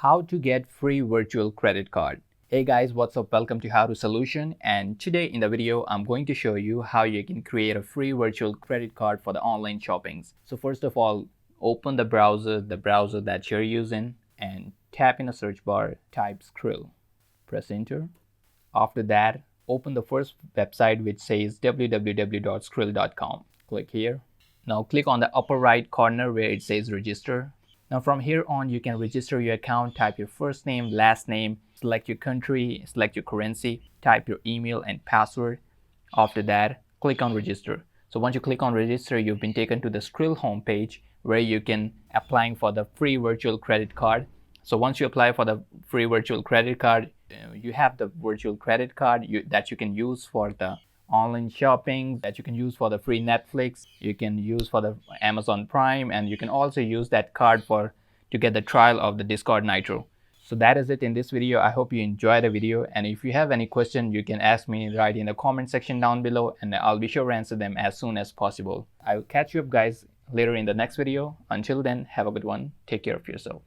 How to get free virtual credit card. Hey guys, what's up? Welcome to How To Solution, and today in the video I'm going to show you how you can create a free virtual credit card for the online shoppings. So first of all, open the browser that you're using, and tap in the search bar, type Skrill. Press enter. After that, open the first website which says www.skrill.com. Click here. Now click on the upper right corner where it says register. Now from here on, you can register your account, type your first name, last name, select your country, select your currency, type your email and password. After that, click on register. So once you click on register, you've been taken to the Skrill homepage where you can applying for the free virtual credit card. So once you apply for the free virtual credit card, you have the virtual credit card that you can use for the online shopping, that you can use for the free Netflix, you can use for the Amazon Prime, and you can also use that card to get the trial of the Discord Nitro. So that is it in this video. I hope you enjoyed the video, and if you have any question, you can ask me right in the comment section down below, and I'll be sure to answer them as soon as possible. I will catch you up guys later in the next video. Until then, have a good one. Take care of yourself.